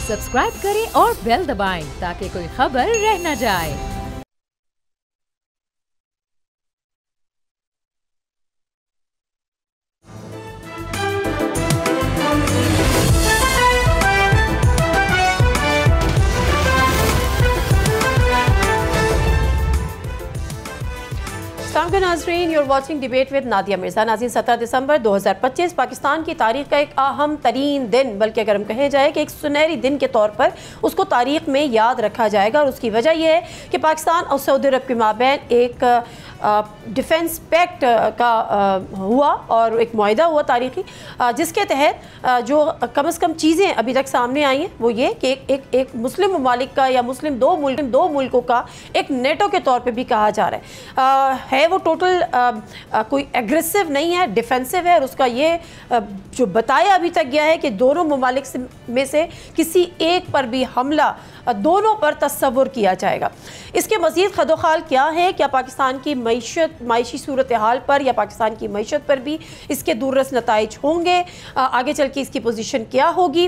Subscribe करें और bell दबाएं ताकि कोई खबर रह न जाए। नाज़रीन, you're watching debate with Nadia Mirza. नाज़रीन, 17 दिसंबर 2025 पाकिस्तान की तारीख का एक अहम तरीन दिन, बल्कि अगर हम कहे जाए कि एक सुनहरी दिन के तौर पर उसको तारीख में याद रखा जाएगा। और उसकी वजह यह है कि पाकिस्तान और सऊदी अरब के माबैन एक डिफेंस पैक्ट का हुआ और एक मुआहदा हुआ तारीखी, जिसके तहत जो कम से कम चीज़ें अभी तक सामने आई हैं वो ये कि एक मुस्लिम ममालिक का या मुस्लिम दो मुल्कों का एक नेटो के तौर पे भी कहा जा रहा है वो टोटल कोई एग्रेसिव नहीं है, डिफेंसिव है। और उसका ये जो बताया अभी तक गया है कि दोनों ममालिक में से किसी एक पर भी हमला दोनों पर तस्वुर किया जाएगा। इसके मज़ीद खदोखाल क्या है, क्या पाकिस्तान की मायशी सूरत हाल पर या पाकिस्तान की मईशत पर भी इसके दूररस नताइज होंगे, आगे चल के इसकी पोजीशन क्या होगी,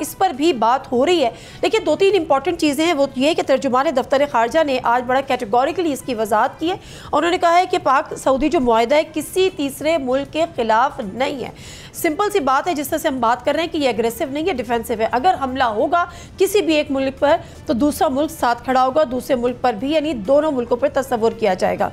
इस पर भी बात हो रही है। लेकिन दो तीन इंपॉर्टेंट चीज़ें हैं वो ये कि तर्जुमान दफ्तर ख़ारजा ने आज बड़ा कैटेगोरिकली इसकी वजाहत की है। उन्होंने कहा है कि पाक सऊदी जो मुआहदा है किसी तीसरे मुल्क के ख़िलाफ़ नहीं है। सिंपल सी बात है, जिस तरह से हम बात कर रहे हैं कि ये एग्रेसिव नहीं है, डिफेंसिव है। अगर हमला होगा किसी भी एक मुल्क पर तो दूसरा मुल्क साथ खड़ा होगा, दूसरे मुल्क पर भी, यानी दोनों मुल्कों पर तस्वुर किया जाएगा।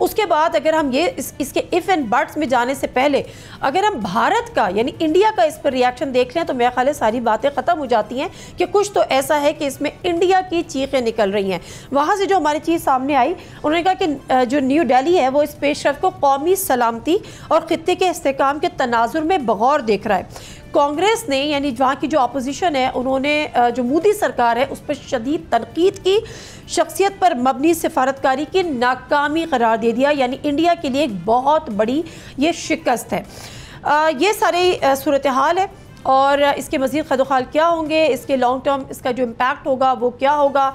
उसके बाद अगर हम ये इसके इफ़ एंड बट्स में जाने से पहले अगर हम भारत का यानी इंडिया का इस पर रिएक्शन देख लें तो मेरे ख्याल सारी बातें ख़त्म हो जाती हैं कि कुछ तो ऐसा है कि इसमें इंडिया की चीखें निकल रही हैं। वहाँ से जो हमारी चीज़ सामने आई, उन्होंने कहा कि जो न्यू दिल्ली है वो इस पेशरफ को कौमी सलामती और खित्ते के इस्तेहकाम के तनाजुर में बगौर देख रहा है। कांग्रेस ने यानी वहाँ की जो अपोजिशन है उन्होंने जो मोदी सरकार है उस पर शदीद तनकीद की, शख्सियत पर मबनी सिफारतकारी की नाकामी करार दे दिया। यानी इंडिया के लिए एक बहुत बड़ी ये शिकस्त है। ये सारी सूरत हाल है और इसके मज़ीद खदोखाल क्या होंगे, इसके लॉन्ग टर्म इसका जो इम्पैक्ट होगा वो क्या होगा,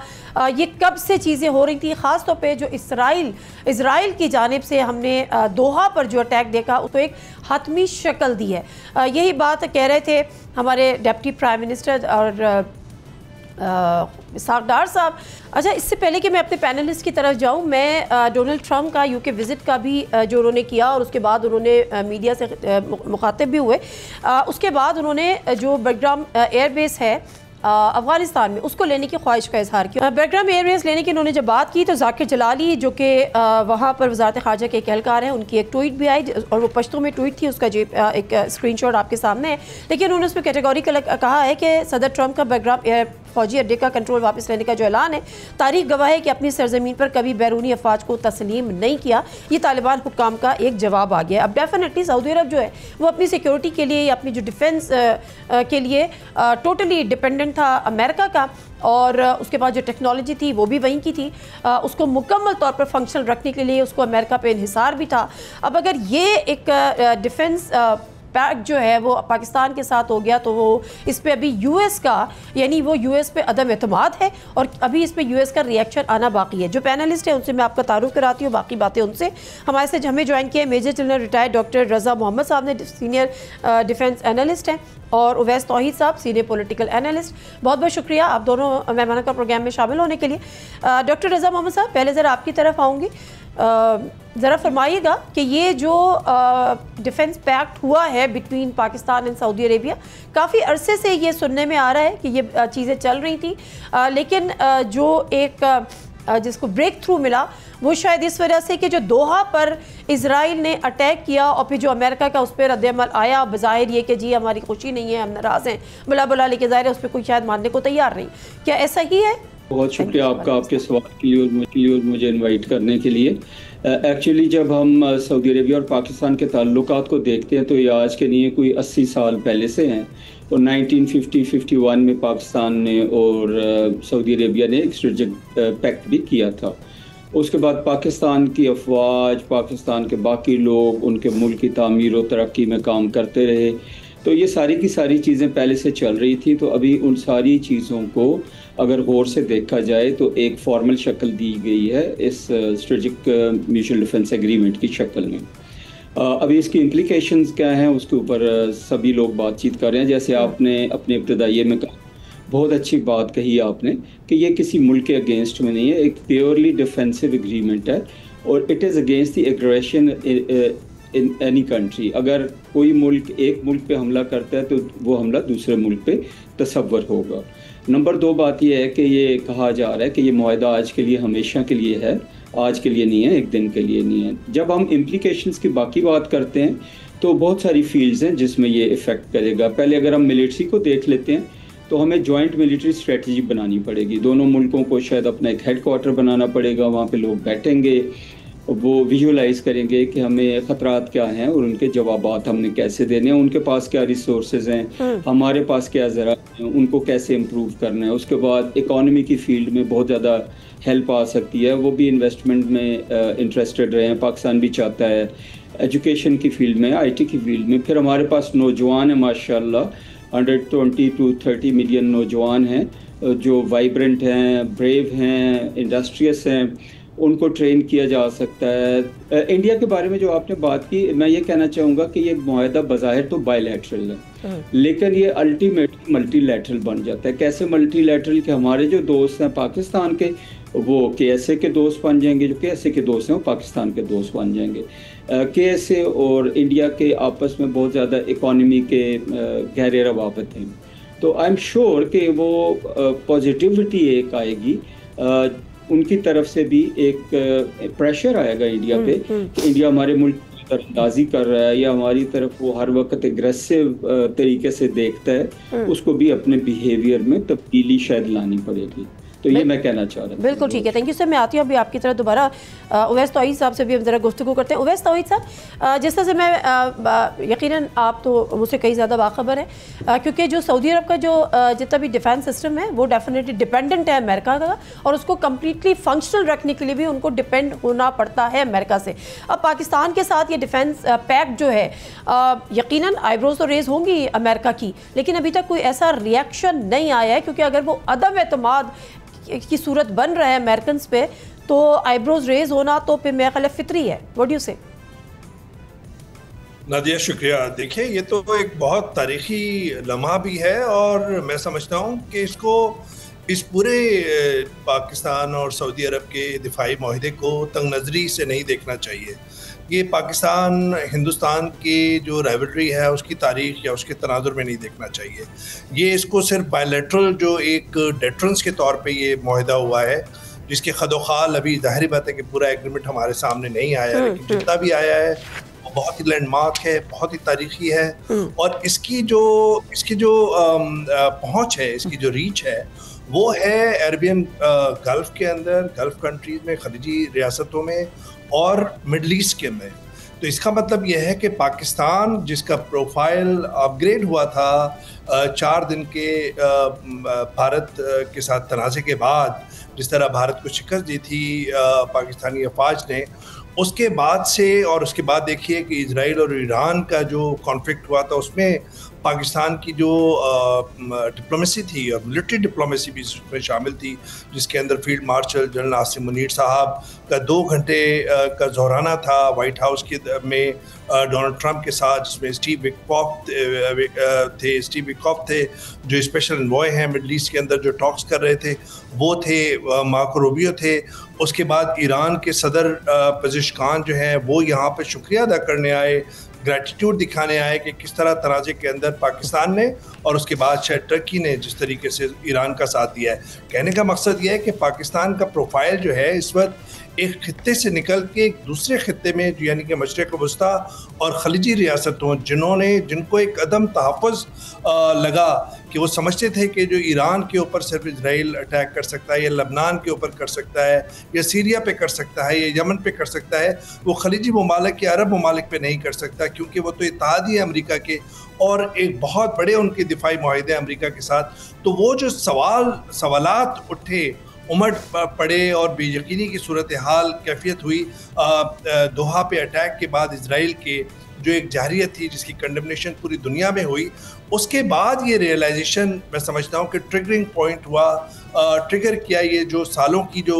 ये कब से चीज़ें हो रही थी। ख़ास तौर पे जो इसराइल की जानिब से हमने दोहा पर जो अटैक देखा उसको एक हतमी शक्ल दी है। यही बात कह रहे थे हमारे डिप्टी प्राइम मिनिस्टर और सागदार साहब। अच्छा, इससे पहले कि मैं अपने पैनलिस्ट की तरफ जाऊं, मैं डोनाल्ड ट्रंप का यूके विज़िट का भी जो उन्होंने किया और उसके बाद उन्होंने मीडिया से मुखातिब भी हुए, उसके बाद उन्होंने जो बग्राम एयरबेस है अफ़गानिस्तान में उसको लेने की ख्वाहिश का इजहार किया। बग्राम एयरबेस लेने की उन्होंने जब बात की तो जाकिर जलाली जो कि वहाँ पर वज़ारत ख़ारजा के एक एहलकार हैं, उनकी एक ट्वीट भी आई और वो पश्तो में ट्वीट थी, उसका जो एक स्क्रीनशॉट आपके सामने है। लेकिन उन्होंने उसमें कैटेगोरिकल कहा है कि सदर ट्रंप का बग्राम फौजी अड्डे का कंट्रोल वापस लेने का जो ऐलान है, तारीख गवाह है कि अपनी सरजमीन पर कभी बैरूनी अफवाज को तस्लीम नहीं किया। ये तालिबान हुक्काम का एक जवाब आ गया। अब डेफिनेटली सऊदी अरब जो है वो अपनी सिक्योरिटी के लिए या अपनी जो डिफेंस के लिए टोटली डिपेंडेंट था अमेरिका का, और उसके बाद जो टेक्नोलॉजी थी वो भी वहीं की थी, उसको मुकम्मल तौर पर फंक्शनल रखने के लिए उसको अमेरिका पे इन्हिसार भी था। अब अगर ये एक डिफेंस पैक्ट जो है वो पाकिस्तान के साथ हो गया तो वो इस पे अभी यूएस का यानी वो यूएस पे अदम एतमाद है और अभी इस पे यूएस का रिएक्शन आना बाकी है। जो पैनलिस्ट है उनसे मैं आपका तारुफ कराती हूँ, बाकी बातें उनसे। हमारे से हमें ज्वाइन किया मेजर जनरल रिटायर्ड डॉक्टर रज़ा मोहम्मद साहब ने, सीनियर डिफेंस एनालिस्ट हैं, और उवैस तौहीद साहब सीनियर पॉलिटिकल एनालिस्ट। बहुत बहुत शुक्रिया आप दोनों मेहमानों का प्रोग्राम में शामिल होने के लिए। डॉक्टर रज़ा मोहम्मद साहब, पहले ज़रा आपकी तरफ आऊँगी, ज़रा फरमाइएगा कि ये जो डिफेंस पैक्ट हुआ है between Pakistan and Saudi Arabia, काफ़ी अरसे से ये सुनने में आ रहा है कि ये चीज़ें चल रही थी, लेकिन जो एक जिसको ब्रेक थ्रू मिला वो शायद इस वजह से कि जो दोहा पर इजराइल ने अटैक किया और फिर जो अमेरिका का उस पर रद्द-ए-अमल आया, बज़ाहिर ये कि जी हमारी खुशी नहीं है, हम नाराज़ हैं, बला बला, लेके ज़ाहिर है उस पर कोई शायद मानने को तैयार नहीं। क्या ऐसा ही है? बहुत शुक्रिया आपका आपके सवाल के लिए और मुझे इनवाइट करने के लिए। एक्चुअली जब हम सऊदी अरेबिया और पाकिस्तान के ताल्लुकात को देखते हैं तो ये आज के नहीं कोई 80 साल पहले से हैं। और 1950-51 में पाकिस्तान ने और सऊदी अरेबिया ने एक स्ट्रेटेजिक पैक्ट भी किया था। उसके बाद पाकिस्तान की अफवाज, पाकिस्तान के बाकी लोग उनके मुल्क की तामीर और तरक्की में काम करते रहे। तो ये सारी की सारी चीज़ें पहले से चल रही थी। तो अभी उन सारी चीज़ों को अगर गौर से देखा जाए तो एक फॉर्मल शक्ल दी गई है इस स्ट्रेटेजिक म्यूचुअल डिफेंस एग्रीमेंट की शक्ल में। अभी इसकी इम्प्लीकेशंस क्या हैं उसके ऊपर सभी लोग बातचीत कर रहे हैं। जैसे आपने अपने इब्तदाइये में कहा बहुत अच्छी बात कही आपने कि ये किसी मुल्क के अगेंस्ट में नहीं है, एक प्योरली डिफेंसिव एग्रीमेंट है और it is against the aggression in any country. अगर कोई मुल्क एक मुल्क पे हमला करता है तो वो हमला दूसरे मुल्क पे तसव्वुर होगा। नंबर 2 बात यह है कि ये कहा जा रहा है कि ये मुआहदा आज के लिए हमेशा के लिए है, आज के लिए नहीं है, एक दिन के लिए नहीं है। जब हम इम्प्लीकेशंस की बाकी बात करते हैं तो बहुत सारी फील्ड्स हैं जिसमें ये इफ़ेक्ट करेगा। पहले अगर हम मिलिट्री को देख लेते हैं तो हमें जॉइंट मिलिट्री स्ट्रेटजी बनानी पड़ेगी। दोनों मुल्कों को शायद अपना एक हेड क्वार्टर बनाना पड़ेगा, वहाँ पे लोग बैठेंगे, वो विजुअलाइज करेंगे कि हमें ख़तरात क्या हैं और उनके जवाबात हमने कैसे देने हैं, उनके पास क्या रिसोर्सेज हैं, हमारे पास क्या ज़रा हैं, उनको कैसे इम्प्रूव करना है। उसके बाद इकॉनमी की फील्ड में बहुत ज़्यादा हेल्प आ सकती है, वो भी इन्वेस्टमेंट में इंटरेस्टेड रहे हैं, पाकिस्तान भी चाहता है। एजुकेशन की फील्ड में, IT की फील्ड में, फिर हमारे पास नौजवान है माशाल्लाह 120 to 30 मिलियन नौजवान हैं जो वाइब्रेंट हैं, ब्रेव हैं, इंडस्ट्रियस हैं, उनको ट्रेन किया जा सकता है। इंडिया के बारे में जो आपने बात की, मैं ये कहना चाहूँगा कि ये मुआहदा बज़ाहिर तो बायलैटरल है, लेकिन ये अल्टीमेटली मल्टीलैटरल बन जाता है। कैसे मल्टीलैटरल? कि हमारे जो दोस्त हैं पाकिस्तान के, वो KSA के दोस्त बन जाएंगे, जो KSA के दोस्त हैं वो पाकिस्तान के दोस्त बन जाएंगे। KSA और इंडिया के आपस में बहुत ज़्यादा इकॉनमी के गहरे रवाबत हैं, तो आई एम श्योर कि वो पॉजिटिविटी एक आएगी, उनकी तरफ से भी एक प्रेशर आएगा इंडिया पे कि इंडिया हमारे मुल्क की तरफदाजी कर रहा है या हमारी तरफ वो हर वक्त एग्रेसिव तरीके से देखता है, उसको भी अपने बिहेवियर में तब्दीली शायद लानी पड़ेगी। तो ये मैं कहना चाह रहा हूँ। बिल्कुल ठीक है, थैंक यू सर। मैं आती हूँ अभी आपकी तरफ दोबारा। उवैस तौहीद साहब से भी हम ज़रा गुफ्तगू करते हैं। उवैस तौहीद साहब, जिस तरह से मैं यकीनन आप तो मुझसे कई ज़्यादा बाखबर है, क्योंकि जो सऊदी अरब का जो जितना भी डिफेंस सिस्टम है वो डेफिनेटली डिपेंडेंट है अमेरिका का, और उसको कम्प्लीटली फंक्शनल रखने के लिए भी उनको डिपेंड होना पड़ता है अमेरिका से। अब पाकिस्तान के साथ ये डिफेंस पैक्ट जो है, यकीनन आईब्रोज तो रेज होंगी अमेरिका की, लेकिन अभी तक कोई ऐसा रिएक्शन नहीं आया है, क्योंकि अगर वो अदम एतमाद की सूरत बन रहा है अमेरिकन पे, तो आईब्रोज रेज होना तो फिर मेरा ख्याल है फितरी है। व्हाट डू यू से? नादिया, शुक्रिया। देखिए, ये तो एक बहुत तारीखी लम्हा भी है, और मैं समझता हूँ कि इसको इस पूरे पाकिस्तान और सऊदी अरब के दिफाई माहिदे को तंग नज़री से नहीं देखना चाहिए। ये पाकिस्तान हिंदुस्तान की जो राइवलरी है उसकी तारीख या उसके तनाजुर में नहीं देखना चाहिए। ये इसको सिर्फ बायलैटरल जो एक डेटरेंस के तौर पे ये माहिदा हुआ है, जिसके खदोखाल अभी जाहिर बात है कि पूरा एग्रीमेंट हमारे सामने नहीं आया, लेकिन जितना भी आया है वो बहुत ही लैंडमार्क है, बहुत ही तारीखी है, और इसकी जो पहुँच है, इसकी जो रीच है, वो है अरबियन गल्फ़ के अंदर, गल्फ़ कंट्रीज़ में, खलीजी रियासतों में और मिडल ईस्ट के में। तो इसका मतलब यह है कि पाकिस्तान, जिसका प्रोफाइल अपग्रेड हुआ था 4 दिन के भारत के साथ तनाज़े के बाद, जिस तरह भारत को शिकस्त दी थी पाकिस्तानी अफवाज ने, उसके बाद से, और उसके बाद देखिए कि इजराइल और ईरान का जो कॉन्फ्लिक्ट हुआ था, उसमें पाकिस्तान की जो डिप्लोमेसी थी और मिलिट्री डिप्लोमेसी भी उसमें शामिल थी, जिसके अंदर field marshal general Asim Munir साहब का 2 घंटे का ज़ोराना था वाइट हाउस के में डोनाल्ड ट्रंप के साथ, जिसमें स्टीव विटकॉफ थे जो स्पेशल एनवॉय हैं मिडल ईस्ट के अंदर, जो टॉक्स कर रहे थे वो थे, मार्को रूबियो थे। उसके बाद ईरान के सदर पेज़ेशकान जो हैं वो यहाँ पर शुक्रिया अदा करने आए, ग्रैटिट्यूड दिखाने आए कि किस तरह तनाज़े के अंदर पाकिस्तान ने और उसके बाद शायद टर्की ने जिस तरीके से ईरान का साथ दिया है। कहने का मकसद यह है कि पाकिस्तान का प्रोफाइल जो है इस वक्त एक खित्ते से निकल के एक दूसरे खित्ते में, यानी कि मशरिक़ वस्ता और खलीजी रियासतों, जिनको एक अदम तहफ़्फ़ुज़ लगा कि वो समझते थे कि जो ईरान के ऊपर सिर्फ इजराइल अटैक कर सकता है, या लबनान के ऊपर कर सकता है, या सीरिया पे कर सकता है, या यमन पे कर सकता है, वो खलीजी ममालिक या अरब ममालिक पे नहीं कर सकता, क्योंकि वो तो इत्तेहादी है अमेरिका के और एक बहुत बड़े उनके दिफाई माहिदे अमेरिका के साथ। तो वो जो सवालात उठे, उमड़ पड़े और बेयकीनी की सूरत हाल कैफियत हुई दोहा पे अटैक के बाद, इजराइल के जो एक जारियत थी जिसकी कंडेमनेशन पूरी दुनिया में हुई, उसके बाद ये रियलाइजेशन मैं समझता हूँ कि ट्रिगरिंग पॉइंट हुआ, ट्रिगर किया ये जो सालों की जो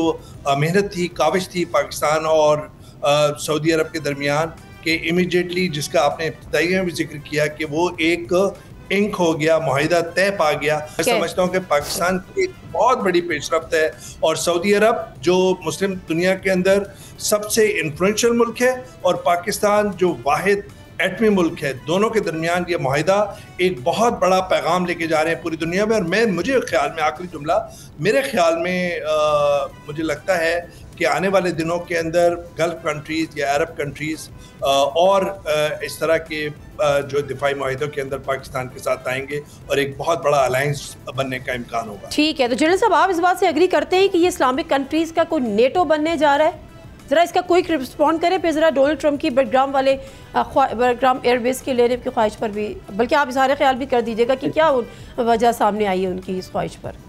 मेहनत थी, काविश थी पाकिस्तान और सऊदी अरब के दरमियान, कि इमीडिएटली, जिसका आपने इब्तिदाई में भी जिक्र किया, कि वो एक इंक हो गया, मुआहिदा तय पा गया। मैं समझता हूँ कि पाकिस्तान की एक बहुत बड़ी पेशरफ्त है और सऊदी अरब जो मुस्लिम दुनिया के अंदर सबसे इन्फ्लुएंशियल मुल्क है और पाकिस्तान जो वाहिद एटमी मुल्क है, दोनों के दरमियान ये मुआहिदा एक बहुत बड़ा पैगाम लेके जा रहे हैं पूरी दुनिया में। और मुझे ख्याल में आखिरी जुमला, मेरे ख्याल में मुझे लगता है कि आने वाले दिनों के अंदर गल्फ कंट्रीज़ या अरब कंट्रीज़ और इस तरह के जो दिफाई मुआहिदों के अंदर पाकिस्तान के साथ आएंगे और एक बहुत बड़ा अलायंस बनने का इम्कान होगा। ठीक है, तो जनरल साहब आप इस बात से एग्री करते हैं कि ये इस्लामिक कंट्रीज़ का कोई नेटो बनने जा रहा है? ज़रा इसका क्विक रिस्पॉन्ड करें, फिर ज़रा डोनाल्ड ट्रंप की बडग्राम वाले बडग्राम एयरबेस के लेने की ख्वाहिश पर भी, बल्कि आप इज़हार ख्याल भी कर दीजिएगा कि क्या वजह सामने आई है उनकी इस ख्वाहिश पर।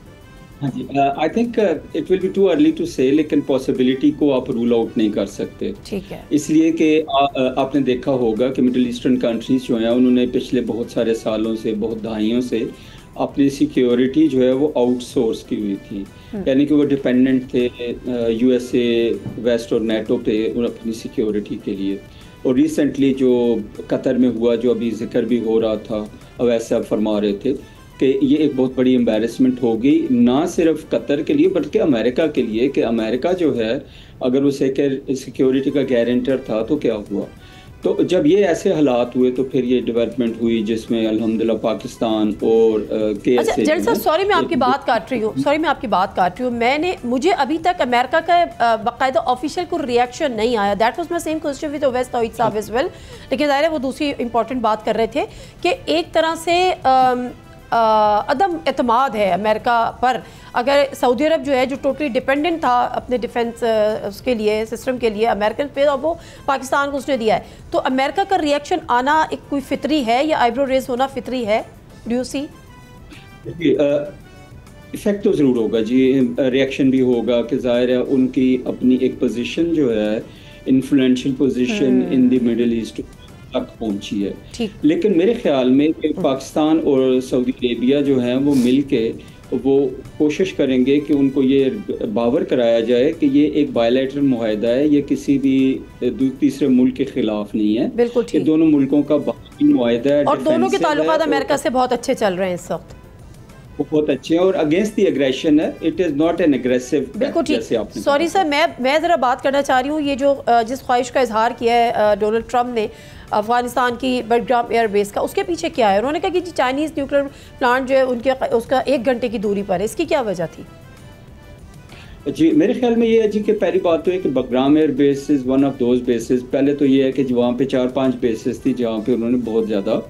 हाँ जी, I think it will be too early to say, लेकिन पॉसिबिलिटी को आप रूल आउट नहीं कर सकते। ठीक है, इसलिए कि आपने देखा होगा कि मिडिल ईस्टर्न कंट्रीज जो हैं उन्होंने पिछले बहुत सारे सालों से, बहुत दहाइयों से अपनी सिक्योरिटी जो है वो आउटसोर्स की हुई थी, यानी कि वो डिपेंडेंट थे यूएसए, वेस्ट और नेटो पे अपनी सिक्योरिटी के लिए। और रिसेंटली जो कतर में हुआ, जो अभी जिक्र भी हो रहा था, अवैस साहब फरमा रहे थे कि ये एक बहुत बड़ी एम्बेरसमेंट होगी ना सिर्फ कतर के लिए बल्कि अमेरिका के लिए, कि अमेरिका जो है अगर उसे सिक्योरिटी का गारंटर था तो क्या हुआ। तो जब ये ऐसे हालात हुए तो फिर ये डेवलपमेंट हुई जिसमें अल्हम्दुलिल्लाह पाकिस्तान और अच्छा जनरल साहब, सॉरी मैं आपकी बात काट रही हूँ, मुझे अभी तक अमेरिका का बाकायदा ऑफिशियल कोई रिएक्शन नहीं आया। That was my same question with Owais Tauheed साहब एज वेल, लेकिन ज़ाहिर है वो दूसरी इंपॉर्टेंट बात कर रहे थे कि एक तरह से अदम एतमाद है अमेरिका पर। अगर सऊदी अरब जो है जो टोटली डिपेंडेंट था अपने डिफेंस उसके लिए, सिस्टम के लिए अमेरिकन पे, और वो पाकिस्तान को उसने दिया है, तो अमेरिका का रिएक्शन आना एक कोई फितरी है या आईब्रो रेज होना फितरी है? Do you see? इफेक्ट तो ज़रूर होगा जी, रिएक्शन भी होगा कि ज़ाहिर है उनकी अपनी एक पोजीशन जो है, influential position in the middle east तक पहुंची है। लेकिन मेरे ख्याल में कि पाकिस्तान और सऊदी अरेबिया जो हैं वो मिल के वो कोशिश करेंगे कि उनको ये बावर कराया जाए कि ये एक बायलैटरल मुआहिदा है, ये किसी भी तीसरे मुल्क के खिलाफ नहीं है। बिल्कुल ठीक, दोनों मुल्कों का बाहमी मुआहिदा है और दोनों के ताल्लुकात अमेरिका से बहुत अच्छे चल रहे हैं इस वक्त, बहुत अच्छे हैं और अगेंस्ट द एग्रेशन है। It is not an aggressive. बिल्कुल ठीक। सॉरी सर, मैं ज़रा बात करना चाह रही हूँ, ये जो जिस ख्वाहिश का इजहार किया है डोनाल्ड ट्रंप ने अफगानिस्तान की बडग्राम एयरबेस का, उसके पीछे क्या है? उन्होंने कहा कि चाइनीज़ न्यूक्लियर प्लांट जो है उनके उसका 1 घंटे की दूरी पर है, इसकी क्या वजह थी? जी मेरे ख्याल में ये है जी कि पहली बात तो है कि Budgam air base is one of those bases. पहले तो ये है कि वहाँ पे 4-5 बेसिस थी जहाँ पे उन्होंने बहुत ज़्यादा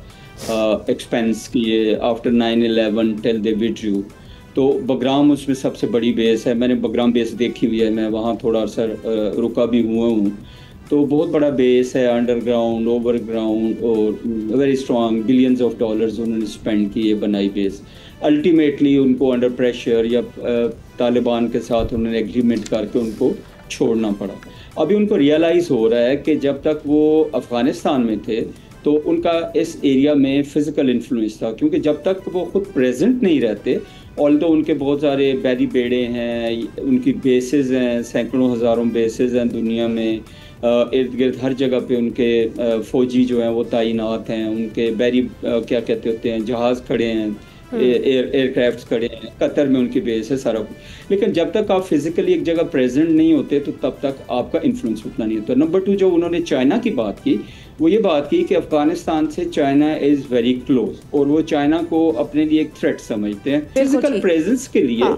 एक्सपेंस किए आफ्टर 9/11 टिल दे विड्रू। तो बडग्राम उसमें सबसे बड़ी बेस है। मैंने बडग्राम बेस देखी हुई है, मैं वहाँ थोड़ा सा रुका भी हुआ हूँ। तो बहुत बड़ा बेस है, अंडरग्राउंड, ओवरग्राउंड और very strong, billions of dollars उन्होंने स्पेंड किए बनाई बेस। अल्टीमेटली उनको अंडर प्रेशर या तालिबान के साथ उन्होंने एग्रीमेंट करके उनको छोड़ना पड़ा। अभी उनको रियलाइज़ हो रहा है कि जब तक वो अफ़गानिस्तान में थे तो उनका इस एरिया में फ़िज़िकल इन्फ्लुएंस था, क्योंकि जब तक वो खुद प्रेजेंट नहीं रहते, ऑल्दो उनके बहुत सारे बैरी बेड़े हैं, उनकी बेसेस हैं, सैकड़ों हज़ारों बेसेस हैं दुनिया में, इर्द गिर्द हर जगह पे उनके फ़ौजी जो हैं वो तैनात हैं, उनके बैरी क्या कहते होते हैं, जहाज़ खड़े हैं, एयरक्राफ्ट खड़े हैं, कतर में उनकी बेस है, सारा कुछ। लेकिन जब तक आप फिजिकली एक जगह प्रेजेंट नहीं होते तो तब तक आपका इन्फ्लुएंस उतना नहीं होता। नंबर 2, जो उन्होंने चाइना की बात की, वो ये बात की कि अफगानिस्तान से चाइना इज़ वेरी क्लोज और वो चाइना को अपने लिए एक थ्रेट समझते हैं फिजिकल प्रेजेंस के लिए।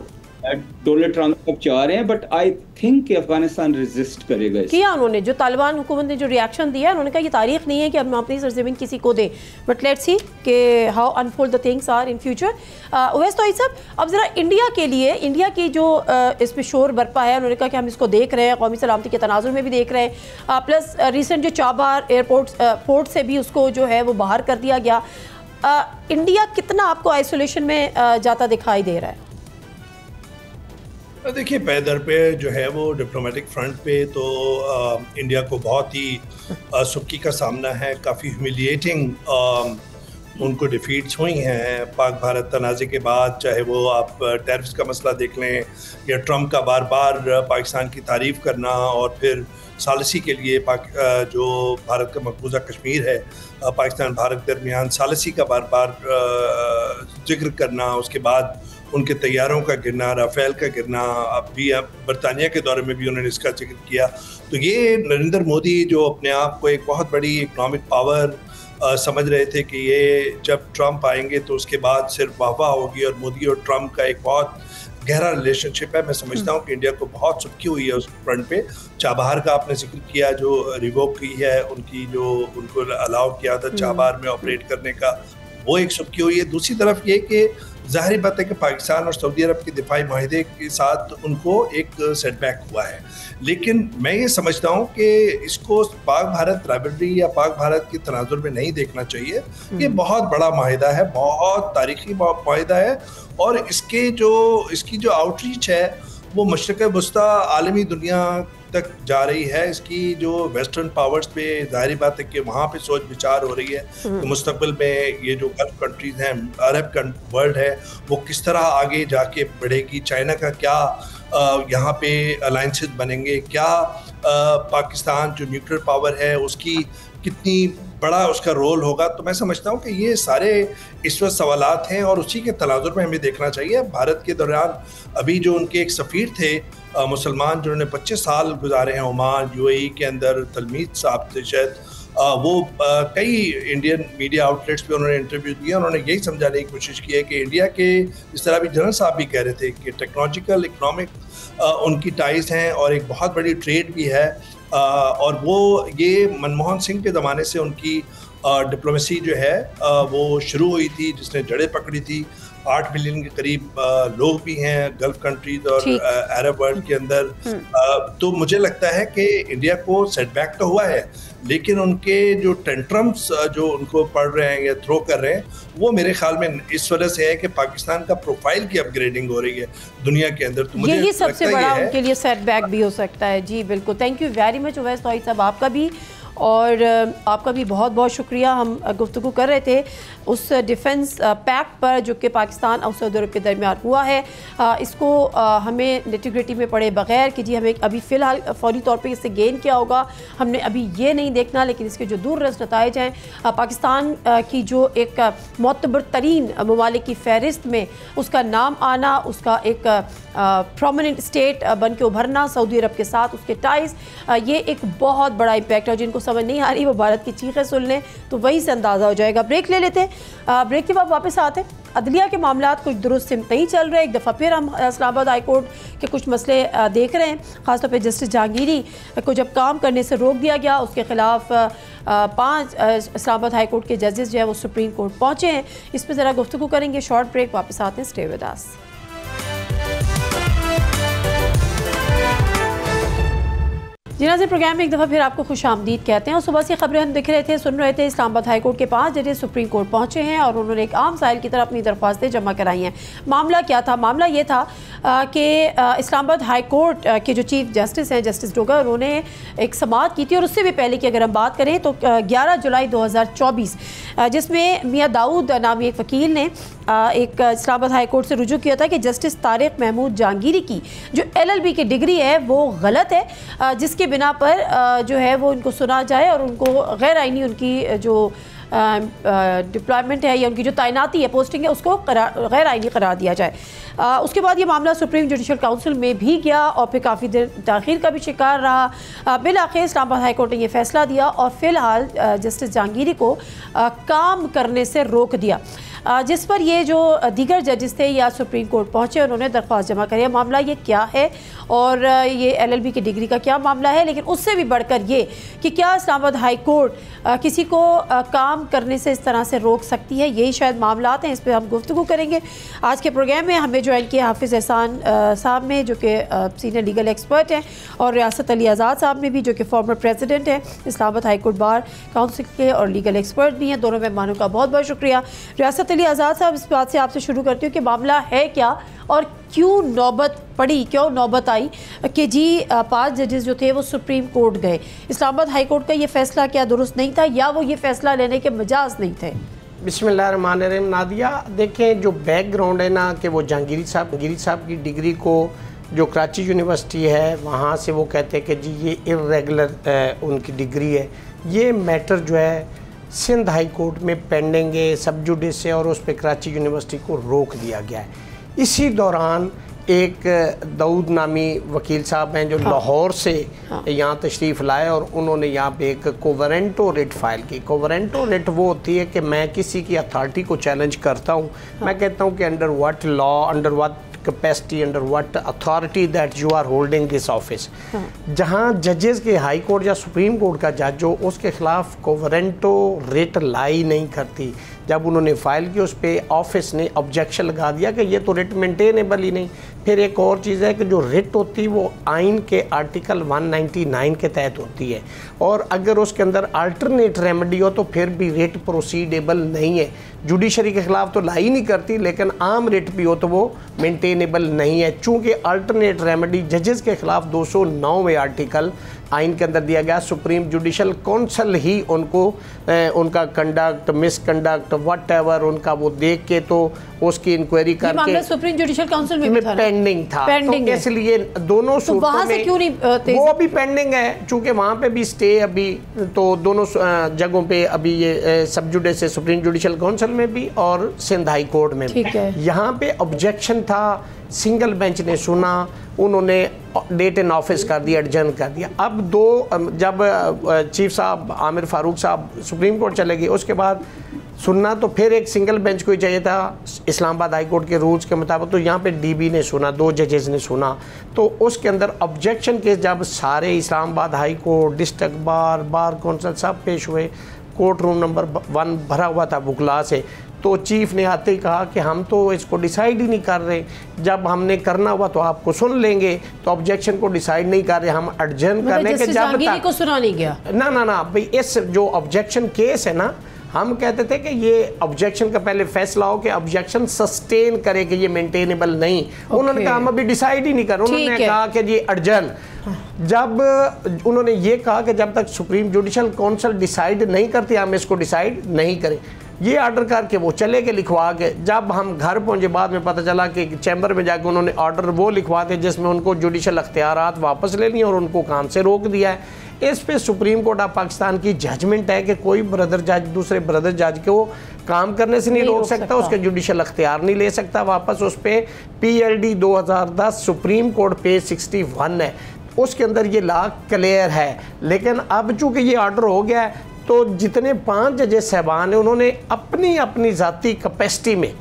डोनाल्ड ट्रंप अब चाह रहे हैं, बट आई थिंक कि अफगानिस्तान रेजिस्ट करेगा। किया उन्होंने, जो तालिबान हुकूमत ने जो रिएक्शन दिया, उन्होंने कहा ये तारीख नहीं है कि हम अपनी सरजमीन किसी को दें, बट लेट्स सी कि how unfold the things are in future. Owais Tauheed साहब, अब ज़रा इंडिया के लिए, इंडिया की जो इस पर शोर बरपा है, उन्होंने कहा कि हम इसको देख रहे हैं, कौमी सलामती के तनाजुर में भी देख रहे हैं, प्लस रिसेंट जो चाबार पोर्ट से भी उसको जो है वो बाहर कर दिया गया। इंडिया कितना आपको आइसोलेशन में जाता दिखाई दे रहा है? देखिए, पैदर पे जो है वो डिप्लोमेटिक फ्रंट पे तो इंडिया को बहुत ही सुक्की का सामना है। काफ़ी ह्यूमिलिएटिंग उनको डिफीट्स हुई हैं पाक भारत तनाज़े के बाद, चाहे वो आप टैरिफ्स का मसला देख लें या ट्रम्प का बार बार पाकिस्तान की तारीफ़ करना और फिर सालिसी के लिए जो भारत का मकबूजा कश्मीर है, पाकिस्तान भारत दरमियान सालिसी का बार बार जिक्र करना, उसके बाद उनके तैयारों का गिरना, राफेल का गिरना, अब भी बरतानिया के दौरे में भी उन्होंने इसका जिक्र किया। तो ये नरेंद्र मोदी जो अपने आप को एक बहुत बड़ी इकनॉमिक पावर समझ रहे थे कि ये जब ट्रम्प आएंगे तो उसके बाद सिर्फ वाहवाह होगी, और मोदी और ट्रम्प का एक बहुत गहरा रिलेशनशिप है। मैं समझता हूँ कि इंडिया को बहुत सुर्खी हुई है उस फ्रंट पे। चाबहार का आपने जिक्र किया, जो रिवोक की है उनकी, जो उनको अलाउ किया था चाबहार में ऑपरेट करने का, वो एक सुर्खी हुई है। दूसरी तरफ ये कि ज़ाहिर बात है कि पाकिस्तान और सऊदी अरब के दिफाई माहिदे के साथ उनको एक सेटबैक हुआ है, लेकिन मैं ये समझता हूँ कि इसको पाक भारत राइवलरी या पाक भारत के तनाजुर में नहीं देखना चाहिए। ये बहुत बड़ा माहिदा है, बहुत तारीखी माहिदा है, और इसकी जो आउटरीच है वो मशरक़ वस्ता आलमी दुनिया तक जा रही है। इसकी जो वेस्टर्न पावर्स पे ज़ाहिर बात है कि वहाँ पे सोच विचार हो रही है कि मुस्तकबिल में ये जो गल्फ कंट्रीज़ हैं, अरब वर्ल्ड है, वो किस तरह आगे जाके बढ़ेगी, चाइना का क्या यहाँ पे अलायंसेस बनेंगे, क्या पाकिस्तान जो न्यूक्लियर पावर है उसकी कितनी बड़ा उसका रोल होगा। तो मैं समझता हूँ कि ये सारे इस वक्त सवालात हैं और उसी के तनाजुर में हमें देखना चाहिए। भारत के दौरान अभी जो उनके एक सफ़ीर थे मुसलमान, जिन्होंने 25 साल गुजारे हैं ओमान यूएई के अंदर, तलमीद साहब थे शायद, वो कई इंडियन मीडिया आउटलेट्स पे उन्होंने इंटरव्यू दिया। उन्होंने यही समझाने की कोशिश की है कि इंडिया के, इस तरह भी जनरल साहब भी कह रहे थे कि टेक्नोलॉजिकल इकनॉमिक उनकी टाइज हैं और एक बहुत बड़ी ट्रेड भी है, और वो ये मनमोहन सिंह के ज़माने से उनकी डिप्लोमेसी जो है वो शुरू हुई थी, जिसने जड़ें पकड़ी थी। 8 मिलियन के करीब लोग भी हैं गल्फ कंट्रीज और अरब वर्ल्ड के अंदर। तो मुझे लगता है कि इंडिया को सेटबैक तो हुआ है, लेकिन उनके जो टेंट्रम्स जो उनको पड़ रहे हैं या थ्रो कर रहे हैं, वो मेरे ख्याल में इस वजह से है कि पाकिस्तान का प्रोफाइल की अपग्रेडिंग हो रही है दुनिया के अंदर। तो मुझे यही सबसे बड़ा उनके लिए सेटबैक भी हो सकता है। जी बिल्कुल, thank you very much Uwais Tauheed साहब, आपका भी और आपका भी बहुत बहुत शुक्रिया। हम गुफ्तगू कर रहे थे उस डिफेंस पैक्ट पर जो कि पाकिस्तान और सऊदी अरब के दरमियान हुआ है। इसको हमें नेटिग्रिटी में पड़े बगैर कि जी हमें अभी फ़िलहाल फौरी तौर पे इससे गेन क्या होगा, हमने अभी ये नहीं देखना, लेकिन इसके जो दूर रस नताइज हैं, पाकिस्तान की जो एक मोतबर तरीन ममालिक की फ़हरिस्त में उसका नाम आना, उसका एक प्रोमिनेंट स्टेट बन के उभरना, सऊदी अरब के साथ उसके टाइज, ये एक बहुत बड़ा इम्पैक्ट है। जिनको समझ नहीं आ रही वो भारत की चीखें सुन लें तो वहीं से अंदाज़ा हो जाएगा। ब्रेक ले लेते हैं, ब्रेक के बाद वापस आते हैं। अदलिया के मामला कुछ दुरुस्त नहीं चल रहे। एक दफ़ा फिर हम इस्लामाबाद हाई कोर्ट के कुछ मसले देख रहे हैं, ख़ासतौर पर जस्टिस जहांगीरी को जब काम करने से रोक दिया गया, उसके ख़िलाफ़ 5 इस्लामाबाद हाई कोर्ट के जजेस जो है वो सुप्रीम कोर्ट पहुँचे हैं। इस पर ज़रा गुफ्तगू करेंगे। शॉर्ट ब्रेक, वापस आते हैं। Stay with us. जी नाज़रीन, प्रोग्राम में एक दफ़ा फिर आपको खुश आमदीद कहते हैं। और सुबह से खबरें हम दिख रहे थे, सुन रहे थे, इस्लामाबाद हाई कोर्ट के 5 जजेस सुप्रीम कोर्ट पहुंचे हैं और उन्होंने एक आम साइल की तरह अपनी दरख्वास्तें जमा कराई हैं। मामला क्या था? मामला ये था कि इस्लामाबाद हाई कोर्ट के जो चीफ जस्टिस हैं, जस्टिस डोगर, उन्होंने एक समाअत की थी। और उससे भी पहले की अगर हम बात करें तो 11 जुलाई 2024 जिसमें मियाँ दाऊद नामी एक वकील ने एक इस्लामाबाद हाई कोर्ट से रुजू किया था कि जस्टिस तारिक महमूद जहांगीरी की जो LLB की डिग्री है वो गलत है, जिसके बिना पर जो है वो उनको सुना जाए और उनको गैर आइनी उनकी जो डिप्लॉयमेंट है या उनकी जो तैनाती है, पोस्टिंग है, उसको गैर आइनी करार दिया जाए। उसके बाद ये मामला सुप्रीम जुडिशल काउंसिल में भी गया और फिर काफ़ी देर ताख़ीर का भी शिकार रहा। बिलाखिर इस्लामाबाद हाई कोर्ट ने यह फैसला दिया और फ़िलहाल जस्टिस जहांगीरी को काम करने से रोक दिया, जिस पर ये जो दीगर जजेस थे या सुप्रीम कोर्ट पहुँचे, उन्होंने दरख्वास्त जमा करी। मामला ये क्या है और ये LLB की डिग्री का क्या मामला है, लेकिन उससे भी बढ़कर ये कि क्या इस्लामाबाद हाई कोर्ट किसी को काम करने से इस तरह से रोक सकती है, यही शायद मामला हैं। इस पर हम गुफ्तगू करेंगे। आज के प्रोग्राम में हमें ज्वाइन किया हाफिज़ एहसान साहब ने, जो कि सीनियर लीगल एक्सपर्ट हैं, और रियासत अली आज़ाद साहब ने भी, जो कि फॉर्मर प्रेसिडेंट हैं Islamabad high court bar council के और लीगल एक्सपर्ट भी हैं। दोनों मेहमानों का बहुत बहुत शुक्रिया। रियासत अली आज़ाद साहब, इस बात से आपसे शुरू करती हूँ कि मामला है क्या और क्यों नौबत पड़ी, क्यों नौबत आई कि जी 5 जजेस जो थे वो सुप्रीम कोर्ट गए? इस्लामाबाद हाई कोर्ट का ये फैसला क्या दुरुस्त नहीं था या वो ये फैसला लेने के मजाज नहीं थे? बिस्मिल्लाहिर्रहमानिर्रहीम। नादिया, देखें जो बैकग्राउंड है ना कि वो जहांगीर साहब की डिग्री को जो कराची यूनिवर्सिटी है वहाँ से वो कहते हैं कि जी ये इर्रेगुलर उनकी डिग्री है। ये मैटर जो है सिंध हाई कोर्ट में पेंडिंग है, सब जुडिस है, और उस पर कराची यूनिवर्सिटी को रोक दिया गया है। इसी दौरान एक दाऊद नामी वकील साहब हैं जो लाहौर से यहाँ तशरीफ़ लाए और उन्होंने यहाँ पे एक कोवरेंटो रिट फाइल की। कोवरेंटो रिट वो होती है कि मैं किसी की अथॉरिटी को चैलेंज करता हूँ, मैं कहता हूँ कि under what law, under what capacity, under what authority that you are holding this office. जहाँ जजेस के हाई कोर्ट या सुप्रीम कोर्ट का जज हो उसके खिलाफ कोवरेंटो रिट लाई नहीं करती। जब उन्होंने फाइल की उस पर ऑफिस ने ऑब्जेक्शन लगा दिया कि ये तो रिट मेंटेनेबल ही नहीं। फिर एक और चीज़ है कि जो रिट होती है वो आइन के आर्टिकल 199 के तहत होती है, और अगर उसके अंदर अल्टरनेट रेमेडी हो तो फिर भी रिट प्रोसीडेबल नहीं है। जुडिशरी के खिलाफ तो लाई नहीं करती, लेकिन आम रिट भी हो तो वो मेंटेनेबल नहीं है। चूँकि अल्टरनेट रेमेडी जजेस के खिलाफ 209वें आर्टिकल आइन के अंदर दिया गया, सुप्रीम जुडिशल काउंसिल ही उनको उनका कंडक्ट, मिसकंडक्ट, व्हाटएवर उनका वो देख के तो उसकी इंक्वायरी करके सुप्रीम जुडिशल काउंसिल में पेंडिंग था। तो इसलिए दोनों सूरतों में क्यों नहीं वो अभी पेंडिंग है, चूंकि वहाँ पे भी स्टे अभी, तो दोनों जगहों पे अभी ये सब जुडिस है, सुप्रीम जुडिशल काउंसिल में भी और सिंध हाई कोर्ट में भी। यहाँ पे ऑब्जेक्शन था, सिंगल बेंच ने सुना, उन्होंने डेट इन ऑफिस कर दिया, एडजर्न कर दिया। अब जब चीफ साहब आमिर फारूक साहब सुप्रीम कोर्ट चले गए, उसके बाद सुनना तो फिर एक सिंगल बेंच को ही चाहिए था इस्लामाबाद हाई कोर्ट के रूल्स के मुताबिक। तो यहाँ पे डीबी ने सुना, 2 जजेस ने सुना, तो उसके अंदर ऑब्जेक्शन केस जब सारे Islamabad high court, district bar, bar council सब पेश हुए, कोर्ट रूम नंबर 1 भरा हुआ था बुकला से, तो चीफ ने आते ही कहा कि हम तो इसको डिसाइड ही नहीं कर रहे, जब हमने करना हुआ तो आपको सुन लेंगे, तो ऑब्जेक्शन को डिसाइड नहीं कर रहे, हम एडजर्न करने के जब तक को सुना नहीं गया। ना भाई, इस जो ऑब्जेक्शन केस है ना, हम कहते थे कि ये ऑब्जेक्शन का पहले फैसला हो कि ऑब्जेक्शन सस्टेन करे कि ये मेंटेनेबल नहीं। उन्होंने कहा हम अभी डिसाइड ही नहीं कर, उन्होंने कहा कि ये एडजर्न। जब उन्होंने ये कहा कि जब तक सुप्रीम जुडिशल काउंसिल डिसाइड नहीं करती हम इसको डिसाइड नहीं करें, ये ऑर्डर करके वो चले गए लिखवा के। जब हम घर पहुंचे बाद में पता चला कि चैम्बर में जाकर उन्होंने ऑर्डर वो लिखवा दिए जिसमें उनको जुडिशल अख्तियारात वापस ले लिए और उनको काम से रोक दिया है। इस पे सुप्रीम कोर्ट ऑफ पाकिस्तान की जजमेंट है कि कोई ब्रदर जज दूसरे ब्रदर जज को काम करने से नहीं रोक सकता, उसके जुडिशल अख्तियार नहीं ले सकता वापस। उस पर PLD 2010 सुप्रीम कोर्ट पेज 61 है, उसके अंदर ये लॉ क्लियर है। लेकिन अब चूंकि ये ऑर्डर हो गया है तो जितने 5 जजेस साहबान हैं उन्होंने अपनी अपनी ज़ाती कैपेसिटी में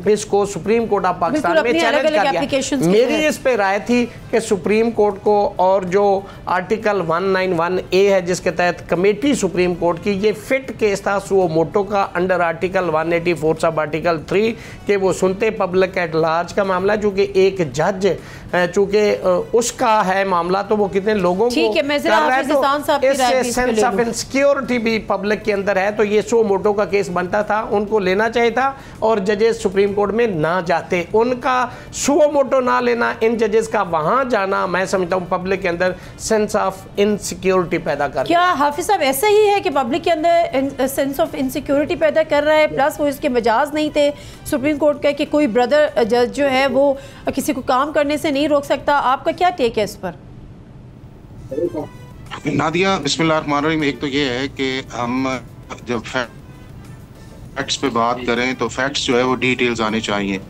इसको सुप्रीम कोर्ट ऑफ पाकिस्तान में चैलेंज कर दिया। मेरी इस पे राय थी कि सुप्रीम कोर्ट को, और जो आर्टिकल 191A है जिसके तहत कमेटी सुप्रीम कोर्ट की, ये फिट केस था सुओ मोटो का अंडर आर्टिकल 184 सब आर्टिकल 3 के वो सुनते पब्लिक एट लार्ज का मामला, चूंकि एक जज चूंकि उसका है मामला तो वो कितने लोगों को कर रहा है, तो इससे सेंस ऑफ इनसिक्योरिटी भी पब्लिक के अंदर है। तो ये सुओ मोटो का केस बनता था, उनको लेना चाहिए था और जजेस सुप्रीम कोर्ट में ना जाते। उनका सुओ मोटो ना लेना, इन जजेस का वहां जाना, मैं समझता हूँ पब्लिक के अंदर सेंस ऑफ इनसिक्योरिटी पैदा कर। क्या हाफिज साहब ऐसा ही है कि पब्लिक के अंदर सेंस ऑफ इनसिक्योरिटी पैदा कर रहा है, प्लस वो इसके मजाज नहीं थे सुप्रीम कोर्ट का कि कोई ब्रदर जज जो है वो किसी को काम करने से नहीं रोक सकता? आपका क्या टेक है इस पर? नादिया, बिस्मिल्लाहिर्रहमानिर्रहीम। एक तो ये है कि हम जब फैक्ट्स पे बात करें तो फैक्ट्स जो है वो डिटेल्स आने चाहिए।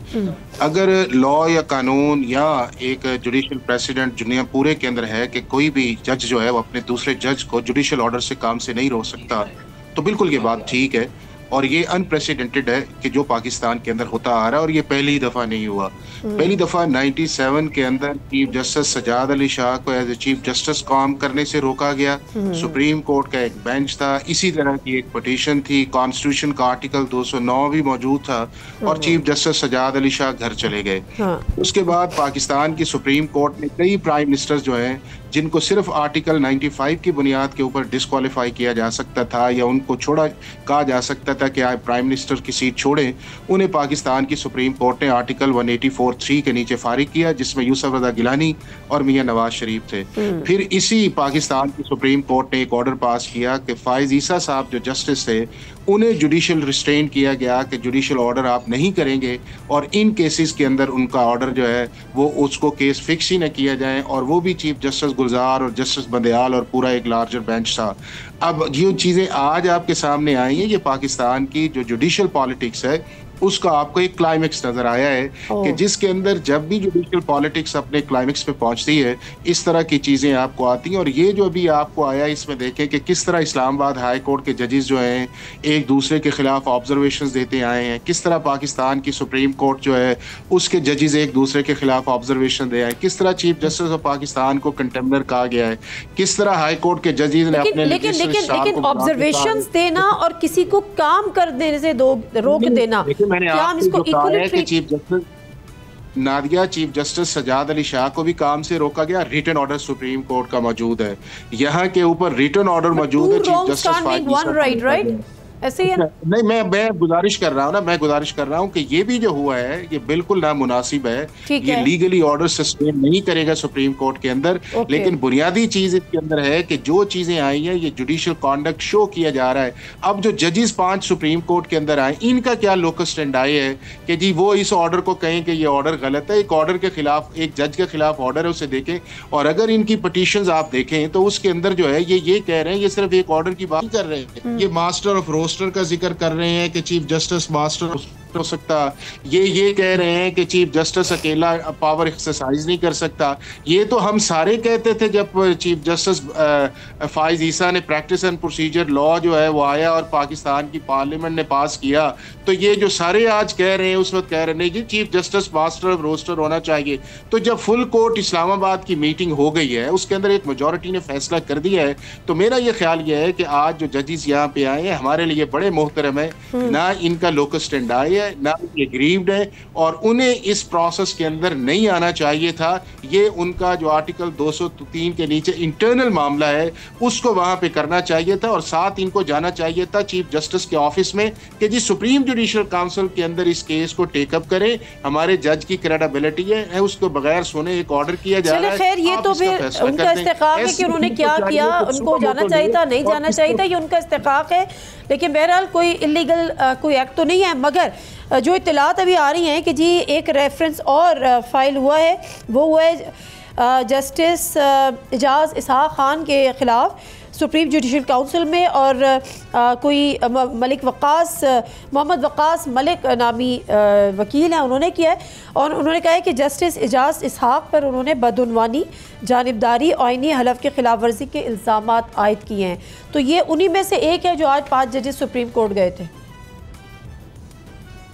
अगर लॉ या कानून या एक जुडिशल प्रेसिडेंट दुनिया पूरे के अंदर है कि कोई भी जज जो है वो अपने दूसरे जज को जुडिशल ऑर्डर से काम से नहीं रोक सकता, तो बिल्कुल ये बात ठीक है और ये अनप्रेसिडेंटेड है कि जो पाकिस्तान के अंदर होता आ रहा है। और ये पहली दफ़ा नहीं हुआ। पहली दफ़ा 97 के अंदर चीफ जस्टिस सजाद अली शाह को एज ए चीफ जस्टिस काम करने से रोका गया। सुप्रीम कोर्ट का एक बेंच था, इसी तरह की एक पटिशन थी, कॉन्स्टिट्यूशन का आर्टिकल 209 भी मौजूद था और चीफ जस्टिस सजाद अली शाह घर चले गए। उसके बाद पाकिस्तान की सुप्रीम कोर्ट ने कई प्राइम मिनिस्टर्स जो हैं जिनको सिर्फ आर्टिकल 95 की बुनियाद के ऊपर डिस्क्वालीफाई किया जा सकता था या उनको छोड़ा कहा जा सकता था कि आप प्राइम मिनिस्टर की सीट छोड़ें, उन्हें पाकिस्तान की सुप्रीम कोर्ट ने आर्टिकल 184(3) के नीचे फारिग किया, जिसमें यूसुफ रजा गिलानी और मियां नवाज शरीफ थे। फिर इसी पाकिस्तान की सुप्रीम कोर्ट ने एक ऑर्डर पास किया कि फाइज ईसा साहब जो जस्टिस थे उन्हें जुडिशल रिस्ट्रेन किया गया कि जुडिशल ऑर्डर आप नहीं करेंगे, और इन केसेस के अंदर उनका ऑर्डर जो है वो उसको केस फिक्स ही न किया जाए, और वो भी चीफ जस्टिस गुलजार और जस्टिस बंदयाल और पूरा एक लार्जर बेंच था। अब ये चीज़ें आज आपके सामने आई हैं, ये पाकिस्तान की जो जुडिशल पॉलिटिक्स है उसका आपको एक क्लाइमेक्स नजर आया है कि जिसके अंदर जब भी जुडिशियल पॉलिटिक्स अपने क्लाइमेक्स पे पहुंचती है इस तरह की चीजें आपको आती हैं। और ये जो अभी आपको आया इसमें देखें कि किस तरह इस्लामाबाद हाई कोर्ट के जजेस जो हैं एक दूसरे के खिलाफ ऑब्जर्वेशंस देते आए हैं, किस तरह पाकिस्तान की सुप्रीम कोर्ट जो है उसके जजेस एक दूसरे के खिलाफ ऑब्जर्वेशन दे आए, किस तरह चीफ जस्टिस ऑफ पाकिस्तान को कंटेम्नर कहा गया है, किस तरह हाई कोर्ट के जजेस ने अपने लेकिन ऑब्जर्वेशंस देना और किसी को काम कर देने से रोक देना, मैंने आपको कि chief justice Nadia, chief justice Sajjad Ali Shah को भी काम से रोका गया। रिटन ऑर्डर सुप्रीम कोर्ट का मौजूद है, यहाँ के ऊपर रिटन ऑर्डर मौजूद है। चीफ जस्टिस ऐसे ही है? नहीं, मैं गुजारिश कर रहा हूँ ना, मैं गुजारिश कर रहा हूँ कि ये भी जो हुआ है ये बिल्कुल नामुनासिब है, ये लीगली ऑर्डर सस्टेन नहीं करेगा सुप्रीम कोर्ट के अंदर। लेकिन बुनियादी चीज इसके अंदर है कि जो चीजें आई हैं ये जुडिशियल कॉन्डक्ट शो किया जा रहा है। अब जो जजेस 5 सुप्रीम कोर्ट के अंदर आए इनका क्या लोकस स्टैंडाई है कि जी वो इस ऑर्डर को कहें कि ये ऑर्डर गलत है, एक ऑर्डर के खिलाफ, एक जज के खिलाफ ऑर्डर है उसे देखें, और अगर इनकी पिटीशंस आप देखें तो उसके अंदर जो है ये कह रहे हैं, ये सिर्फ एक ऑर्डर की बात कर रहे हैं, ये मास्टर ऑफ रोस्टर का जिक्र कर रहे हैं कि चीफ जस्टिस मास्टर हो सकता, ये कह रहे हैं कि चीफ जस्टिस अकेला पावर एक्सरसाइज नहीं कर सकता। ये तो हम सारे कहते थे जब चीफ जस्टिस फाइज ईसा ने प्रैक्टिस एंड प्रोसीजर लॉ जो है वो आया और पाकिस्तान की पार्लियामेंट ने पास किया, तो ये जो सारे आज कह रहे हैं उस वक्त कह रहे नहीं जी chief justice master of roster होना चाहिए। तो जब फुल कोर्ट इस्लामाबाद की मीटिंग हो गई है उसके अंदर एक मेजोरिटी ने फैसला कर दिया है, तो मेरा ये ख्याल ये है कि आज जो जजेस यहाँ पे आए हैं हमारे लिए बड़े मोहतरम है, ना इनका लोकस स्टैंडाई है, ना ये ग्रीव्ड है, और उन्हें इस प्रोसेस के अंदर नहीं आना चाहिए था। ये उनका जो आर्टिकल 203 के नीचे इंटरनल मामला है उसको वहां पे करना चाहिए था, और साथ इनको जाना चाहिए था चीफ जस्टिस के ऑफिस में कि जी सुप्रीम जुडिशियल काउंसिल के अंदर इस केस को टेकअप करें, हमारे जज की क्रेडिबिलिटी है उसको बगैर सुने एक ऑर्डर किया जा रहा है। खैर ये तो फिर उनका इस्तेकाक है कि उन्होंने क्या किया, उनको जाना चाहिए था, नहीं जाना चाहिए था, ये उनका इस्तेकाक है। लेकिन बहरहाल कोई इलीगल कोई एक्ट तो नहीं है, मगर जो इत्तलात अभी आ रही हैं कि जी एक रेफरेंस और फाइल हुआ है, वो हुआ है जस्टिस एजाज इसहाक खान के ख़िलाफ़ सुप्रीम जुडिशल काउंसिल में, और कोई मलिक वक़ास, मोहम्मद वक़ास मलिक नामी वकील हैं, उन्होंने किया है, और उन्होंने कहा है कि जस्टिस एजाज इसहाक पर उन्होंने बदउनवानी, जानिबदारी, आईनी हलफ के खिलाफ वर्जी के इल्ज़ामात आयद किए हैं। तो ये उन्हीं में से एक है जो आज 5 जजेस सुप्रीम कोर्ट गए थे।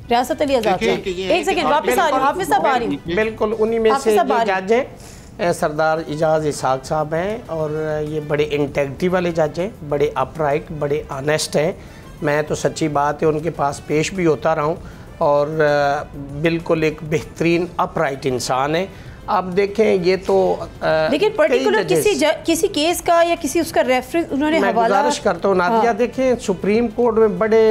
रियासत अली आज़ाद साहब, एक सेकंड, वापस आ रही हूँ, हाफिज़ साहब आ रही हूँ। बिल्कुल उन्हीं में से जो जज हैं सरदार एजाज इसहाक साहब हैं, और ये बड़े इंटेग्रिटी वाले जज हैं, बड़े अपराइट, बड़े ऑनेस्ट हैं। मैं तो सच्ची बात है उनके पास पेश भी होता रहा हूँ, और बिल्कुल एक बेहतरीन अपराइट इंसान है। आप देखें ये तो लेकिन पर्टिकुलर किसी केस का या किसी उसका रेफरेंस उन्होंने मैं गुजारिश करता हूँ नादिया, देखें सुप्रीम कोर्ट में बड़े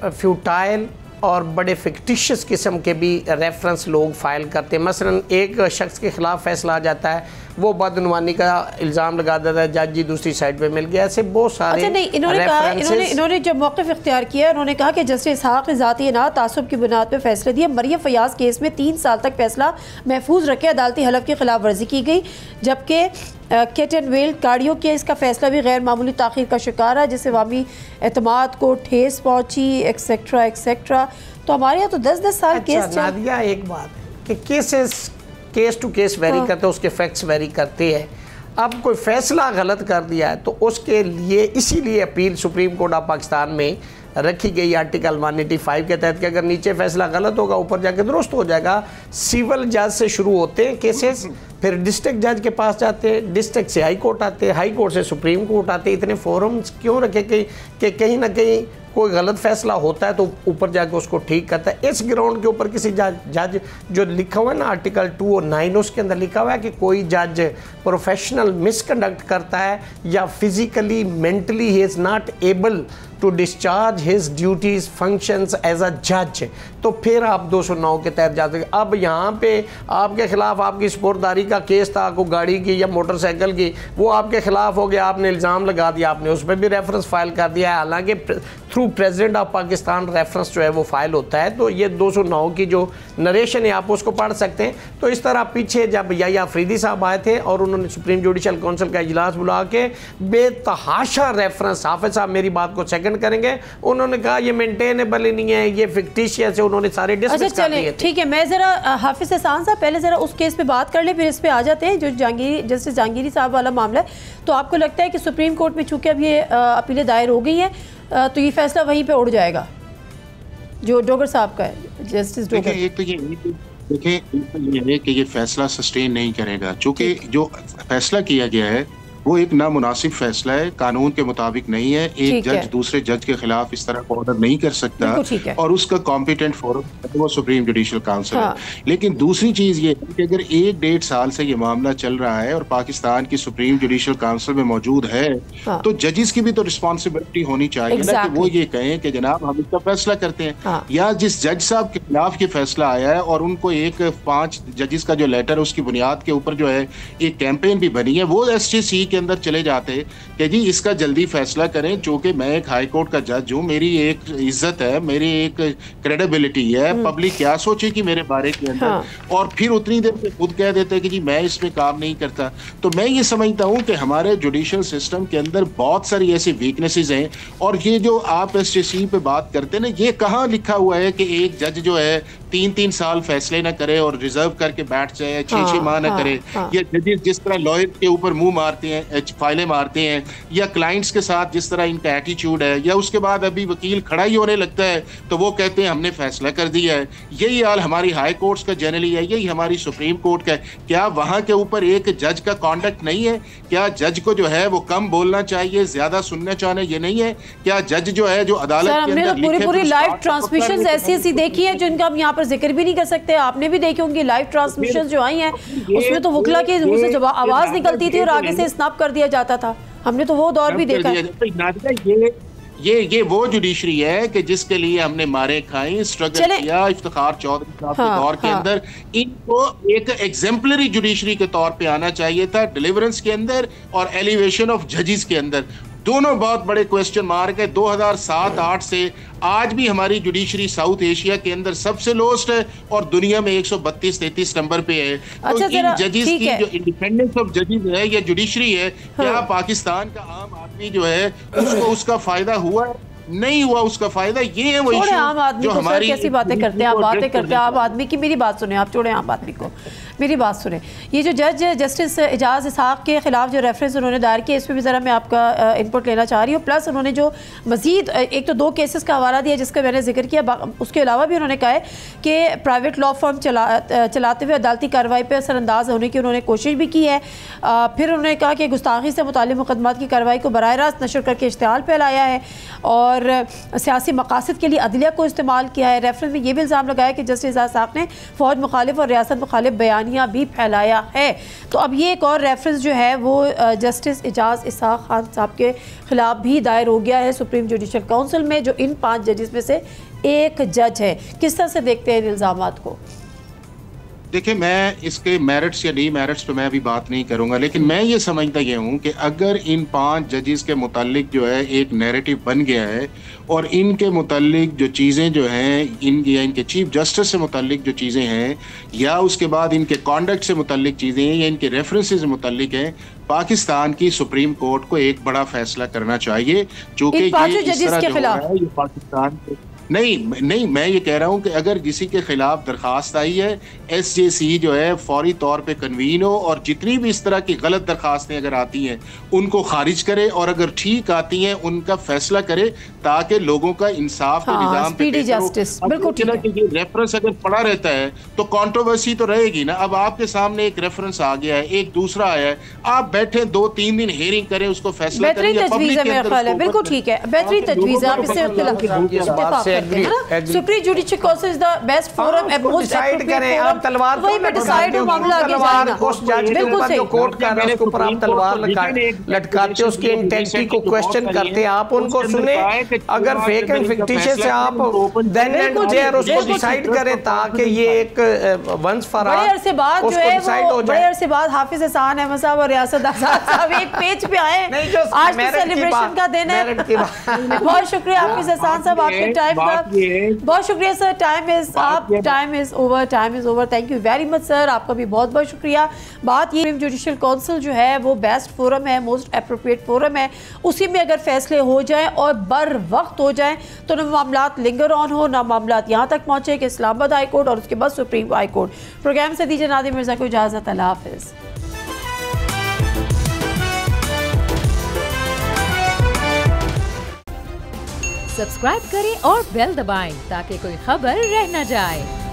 फ्यूटाइल और बड़े फिक्टिशियस किस्म के भी रेफरेंस लोग फाइल करते हैं। मसलन एक शख्स के खिलाफ फैसला आ जाता है, वो बदउनवानी का इल्ज़ाम लगा देता है, जज जी दूसरी साइड पे मिल गया, ऐसे बहुत सारे। अच्छा नहीं, इन्होंने जब मौक़िफ़ इख्तियार किया, उन्होंने कहा कि जस्टिस इसहाक ने ज़ाती ना तासुब की बुनियाद पर फैसले दिए। मरियम फयाज केस में 3 साल तक फैसला महफूज रखे, अदालती हलफ की खिलाफ वर्जी की गई, जबकि कैट एंड वेल कार्डियो केस का फैसला भी गैर मामूली ताख़ीर का शिकार है, जिससे अवामी एतमाद को ठेस पहुँची, एक्सेट्रा एक्सेट्रा। तो हमारे यहाँ तो 10-10 साल केस। नादिया एक बात है कि केस टू केस वेरी करते हैं, उसके फैक्ट्स वेरी करते हैं। अब कोई फैसला गलत कर दिया है तो उसके लिए इसीलिए appeal supreme court of Pakistan में रखी गई आर्टिकल 185 के तहत कि अगर नीचे फैसला गलत होगा ऊपर जाके दुरुस्त हो जाएगा। सिविल जज से शुरू होते हैं केसेस, फिर डिस्ट्रिक्ट जज के पास जाते हैं, डिस्ट्रिक्ट से हाई कोर्ट आते हैं, हाई कोर्ट से सुप्रीम कोर्ट आते हैं। इतने फोरम्स क्यों रखे कि कहीं ना कहीं कोई गलत फैसला होता है तो ऊपर जाके उसको ठीक करता है। इस ग्राउंड के ऊपर किसी जज जो लिखा हुआ है ना आर्टिकल 209 उसके अंदर लिखा हुआ है कि कोई जज प्रोफेशनल मिसकंडक्ट करता है या फिजिकली मेंटली ही is not able to discharge his duties functions as a जज, तो फिर आप 209 के तहत जा सकते। अब यहाँ पे आपके खिलाफ आपकी स्पोर्टदारी का केस था, को गाड़ी की या मोटरसाइकिल की, वो आपके खिलाफ हो गया, आपने इल्ज़ाम लगा दिया, आपने उस पर भी रेफरेंस फाइल कर दिया है, हालांकि through president of Pakistan reference जो है वो फाइल होता है। तो ये 209 की जो नरेशन है आप उसको पढ़ सकते हैं। तो इस तरह पीछे जब या अफरीदी साहब आए थे और उन्होंने सुप्रीम जुडिशल काउंसिल का इजलास बुला के बेतहाशा रेफरेंस, हाफिज साहब मेरी बात को सेकंड करेंगे, उन्होंने कहा ये मेंटेनेबल ही नहीं है, ये फिक्टिशियस है, उन्होंने सारे डिस्कस कर दिए। ठीक है, मैं जरा हाफिज एहसान साहब पहले जरा उस केस पे बात कर ले, फिर इस पे आ जाते हैं जो जस्टिस जहांगीरी साहब वाला मामला है। तो आपको लगता है कि सुप्रीम कोर्ट में चूंकि अब ये अपीलें दायर हो गई हैं तो ये फैसला वहीं पे उड़ जाएगा जो डोगर साहब का है, जस्टिस डोगर? एक तो ये है कि ये फैसला सस्टेन नहीं करेगा, चूंकि जो फैसला किया गया है वो एक नामुनासिब फैसला है, कानून के मुताबिक नहीं है। एक जज दूसरे जज के खिलाफ इस तरह का ऑर्डर नहीं कर सकता और उसका कॉम्पिटेंट फोरम वो सुप्रीम जुडिशल काउंसिल है। लेकिन दूसरी चीज ये है कि अगर 1-1.5 साल से ये मामला चल रहा है और पाकिस्तान की सुप्रीम जुडिशल काउंसिल में मौजूद है, तो जजेस की भी तो रिस्पॉन्सिबिलिटी होनी चाहिए ना कि वो ये कहें कि जनाब हम इसका फैसला करते हैं। या जिस जज साहब के खिलाफ ये फैसला आया है और उनको एक 5 जजेस का जो लेटर उसकी बुनियाद के ऊपर जो है एक कैंपेन भी बनी है, वो SJC के अंदर चले जाते कि जी इसका जल्दी फैसला करें, चूंकि मैं एक हाई कोर्ट का जज हूं, मेरी एक इज्जत है, मेरी एक क्रेडिबिलिटी है, पब्लिक क्या सोचेगी मेरे बारे के अंदर। और फिर उतनी देर में खुद कह देते कि जी मैं इसमें काम नहीं करता। तो मैं ये समझता हूं कि हमारे जुडिशल सिस्टम के अंदर बहुत सारी ऐसी वीकनेसेस हैं। और ये जो आप SJC पे बात करते ना, ये कहाँ लिखा हुआ है कि एक जज जो है 3-3 साल फैसले ना करे और रिजर्व करके बैठ जाए, 6-6 माह ना करे, या जजेस जिस तरह लॉयर के ऊपर मुंह मारते हैं, फाइलें मारते हैं, या क्लाइंट्स के साथ जिस तरह इनका एटीट्यूड है, या उसके बाद अभी वकील खड़ा ही होने लगता है तो वो कहते हैं हमने फैसला कर दिया है। यही हाल हमारी हाई कोर्ट्स का जनरली है, यही हमारी सुप्रीम कोर्ट का है। क्या वहां के ऊपर एक जज का कॉन्डक्ट नहीं है? क्या जज को जो है वो कम बोलना चाहिए, ज्यादा सुनना चाहिए? ये नहीं है क्या? जज जो है जो अदालत के अंदर पूरी लाइव ट्रांसमिशन ऐसी देखी है जिनका हम यहाँ पर जिक्र भी नहीं कर सकते। आपने भी देखी होंगी लाइव ट्रांसमिशन जो आई हैं, उसमें तो वकला के मुंह से आवाज निकलती थी और आगे से स्नैप कर दिया जाता था। हमने तो वो दौर भी देखा है। ये वो जुडिशरी है कि जिसके लिए हमने मारे खाई, स्ट्रगल किया इफ्तिखार चौधरी साहब के दौर के अंदर। इनको एक एग्जेम्पलरी जुडिशरी के तौर पे आना चाहिए था, डिलीवरेंस के अंदर और एलिवेशन ऑफ जजेस के अंदर। दोनों बहुत बड़े क्वेश्चन मार्क है। 2007-8 से आज भी हमारी जुडिशरी साउथ एशिया के अंदर सबसे लोएस्ट है और दुनिया में 132-33 नंबर पे है। तो इन जजेस की जो इंडिपेंडेंस ऑफ जजेस है या जुडिशरी है, क्या पाकिस्तान का आम आदमी जो है उसको उसका फायदा हुआ है? नहीं हुआ उसका फायदा। ये है वो इशू आम आदमी जो हमारी कैसी बातें करते हैं, आप बातें करते हैं आम आदमी की। मेरी बात सुने, आप छोड़े आम आदमी को, मेरी बात सुने। ये जो जज जस्टिस एजाज इसहाक के खिलाफ जो रेफरेंस उन्होंने दायर किया, इस पर भी ज़रा मैं आपका इनपुट लेना चाह रही हूँ। प्लस उन्होंने जो मजीद एक तो 2 केसेस का हवाला दिया जिसका मैंने जिक्र किया, उसके अलावा भी उन्होंने कहा है कि प्राइवेट लॉ फर्म चलाते हुए अदालती कार्रवाई पर असरअंदाज होने की उन्होंने कोशिश भी की है। फिर उन्होंने कहा कि गुस्ताखी से मुताल्लिक़ मुकदमात की कार्रवाई को बराह रास्त नशर करके इश्तिहाल फैलाया है और सियासी मकासद के लिए अदलिया को इस्तेमाल किया है। रेफरेंस में ये भी इल्ज़ाम लगाया कि जस्टिस एजाज इसहाक ने फ़ौज मुखालिफ और रियासत मुखालिफ बयानिया भी फैलाया है। तो अब ये एक और रेफरेंस जो है वो जस्टिस एजाज इसहाक खान साहब के खिलाफ भी दायर हो गया है सुप्रीम जुडिशल काउंसिल में, जो इन 5 जजेस में से एक जज है। किस तरह से देखते हैं इन इल्ज़ामात को? देखिए, मैं इसके मेरिट्स या डी मेरिट्स पे मैं अभी बात नहीं करूंगा, लेकिन मैं ये समझता ये हूँ कि अगर इन 5 जजेस के मुतालिक जो है एक नैरेटिव बन गया है और इनके मुतालिक जो चीज़ें जो हैं या इनके चीफ जस्टिस से मुतालिक जो चीज़ें हैं या उसके बाद इनके कॉन्डक्ट से मुतालिक चीज़ें हैं या इनके रेफरेंसेस से मुतालिक हैं, पाकिस्तान की सुप्रीम कोर्ट को एक बड़ा फैसला करना चाहिए। चूँकि ये इस तरह जो हो रहा है ये पाकिस्तान नहीं, मैं ये कह रहा हूँ कि अगर किसी के खिलाफ दरखास्त आई है, SJC जो है फौरी तौर पे कन्वीन हो और जितनी भी इस तरह की गलत दरखास्तें अगर आती हैं उनको खारिज करे और अगर ठीक आती हैं उनका फैसला करे ताकि लोगों का इंसाफ के निजाम पे ये रेफरेंस अगर पड़ा रहता है तो कंट्रोवर्सी तो रहेगी ना। अब आपके सामने एक रेफरेंस आ गया है, एक दूसरा आया है, आप बैठे 2-3 दिन हेयरिंग करें, उसको फैसला करें। बिल्कुल ठीक है, बेहतरीन तजवीज़ है। आप इससे करते हैं ना, supreme judicial council is the best forum, most decide करें। आप तलवार वही पे डिसाइड हो, मामला आगे जाएगा। उस जज के ऊपर जो कोर्ट कर रहा है उसके ऊपर आप तलवार लटकाते, उसकी इंटेंसिटी को क्वेश्चन करते, आप उनको सुने। अगर फेक एंड फिक्टिशियस से आप देन एंड देयर उसको डिसाइड करें ताकि ये एक वंस फॉर ऑल अरसे बाद जो है वो बड़े अरसे बाद हाफिज एहसान अहमद साहब और रियासत आजाद साहब एक पेज पे आए। आज तो सेलिब्रेशन का दिन है। बहुत शुक्रिया हाफिज एहसान साहब आपके टाइम का, बहुत शुक्रिया sir. Time is over. Thank you very much sir, आपका भी बहुत बहुत शुक्रिया। बात ये जुडिशियल काउंसिल जो है वो बेस्ट फोरम है, मोस्ट एप्रोप्रिएट फोरम है, उसी में अगर फैसले हो जाए और बर वक्त हो जाए तो ना मामला लिंगर ऑन हो, ना मामला यहाँ तक पहुँचे कि इस्लामाबाद हाई कोर्ट और उसके बाद सुप्रीम हाई कोर्ट। प्रोग्राम से दीजिए नादिया मिर्जा को इजाज़त। अल्लाह हाफिज़। सब्सक्राइब करें और बेल दबाएं ताकि कोई खबर रह न जाए।